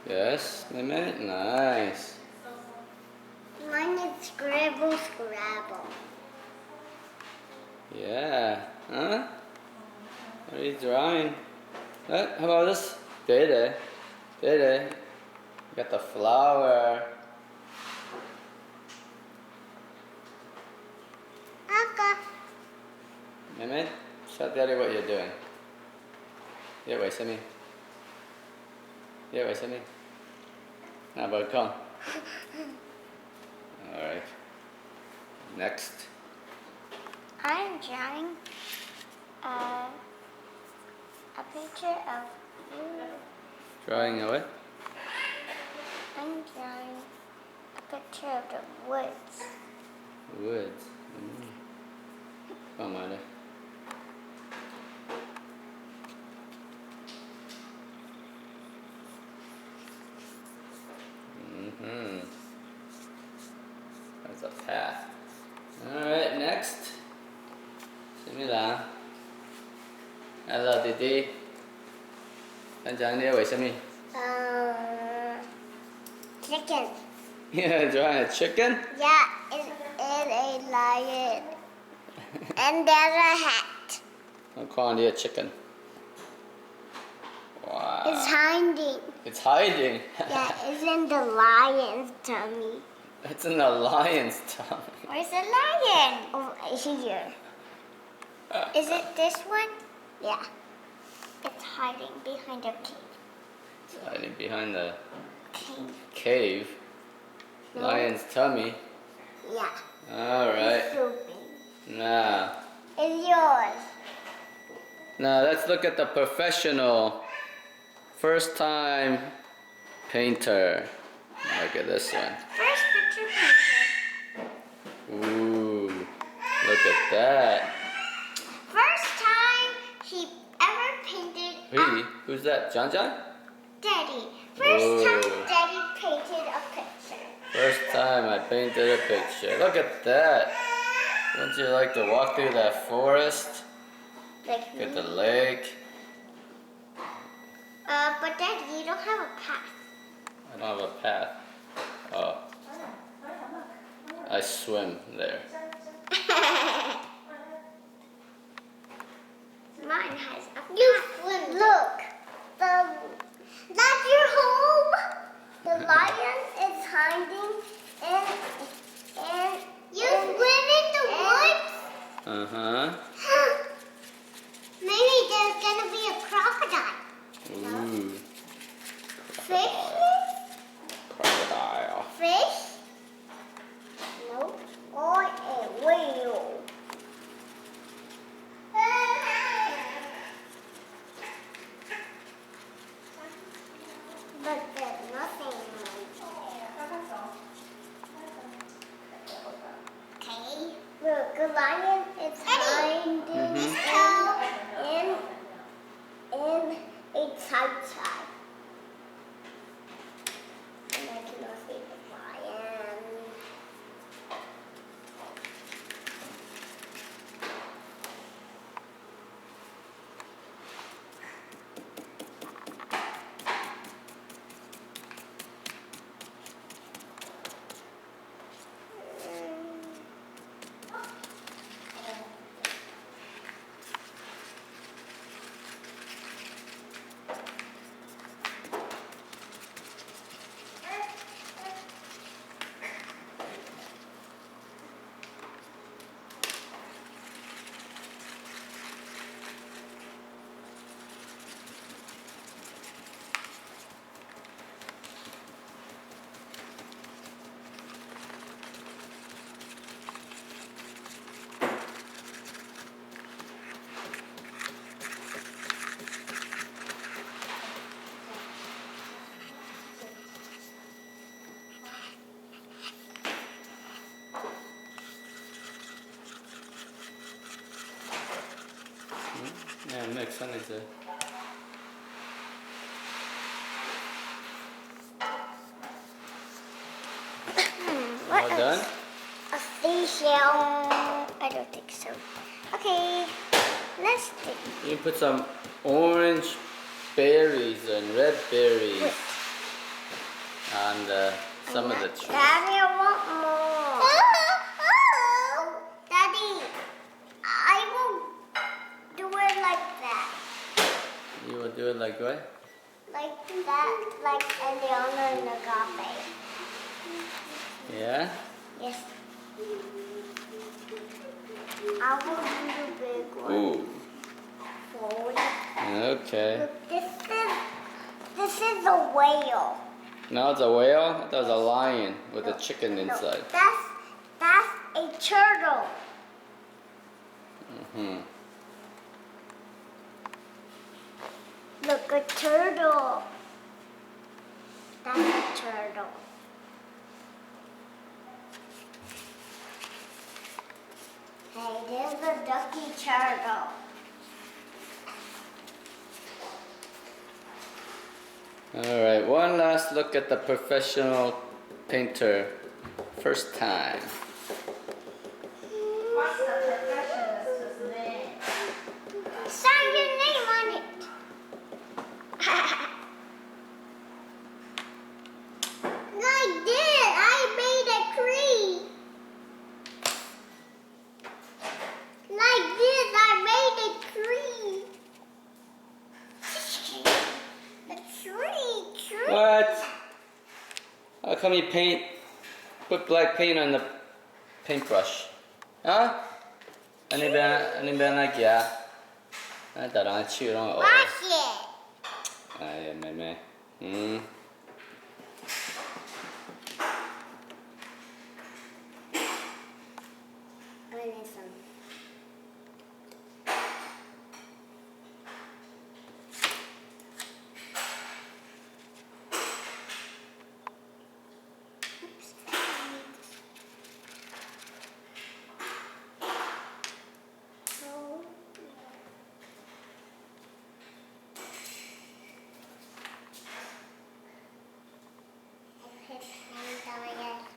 Yes, Mehmet? Nice. Mine is Scribble Scrabble. Yeah. Huh? What are you drawing? How about this? Dede. Dede. You got the flower. Aka. Mehmet, show Daddy what you're doing. Yeah, wait, Simi. Yeah, wait, Simi. How about come? Alright. Next. I'm drawing a picture of you. Drawing a what? I'm drawing a picture of the woods. Woods. Come on. There's a path. Alright, next. Simi Hello, Didi. Anh chàng đi với Simi. Chicken. Yeah, drawing a chicken? Yeah, it's a lion. And there's a hat. I'm calling it a chicken. Wow. It's hiding. It's hiding. Yeah, it's in the lion's tummy. It's in the lion's tummy. Where's the lion? Over here. Is it this one? Yeah. It's hiding behind a cave. It's hiding behind the Cave. cave. No. Lion's tummy. Yeah. Alright. It's so big. Now, It's yours. let's look at the professional first time painter. Look at this one. First picture painter. Ooh, look at that. First time he ever painted. Hey, who's that? John John? Daddy. First Whoa. time Daddy painted a picture. First time I painted a picture. Look at that. Wouldn't you like to walk through that forest? Like Look at me. the lake. But Daddy, you don't have a path. I don't have a path. Oh. I swim there. Mine has a path. You swim. Look. That's your home. The lion is hiding and you swim in the woods? Uh-huh. Maybe there's gonna be a crocodile. Ooh. Fish? Crocodile. Fish? No. Or a whale. But there's nothing. Okay. Look, a lion is hiding in a tight side. And I cannot see the lion. Yeah, next one is What all else? done? A seashell? I don't think so. Okay, let's see. You put some orange berries and red berries. Wait. on some of the trees. Daddy, I want more. Daddy, I will do it like that. You will do it like what? Like that, like Eliana and Agape. Yeah? Yes. I will do the big one. Ooh. Forward. Okay. Look, this is a whale. Now it's a whale? That was a lion with a chicken inside. That's a turtle. Hmm. Look, a turtle. That's a turtle. Hey, there's a ducky turtle. Alright, one last look at the professional painter. First time. What's the professional's name? Sign your name on it. Like this, I made a tree. Like this, I made a tree. A tree. What? How come you put black paint on the paintbrush? Huh? Ano ba nagya? Darang chirong. Wash it. Ay, meme. I need some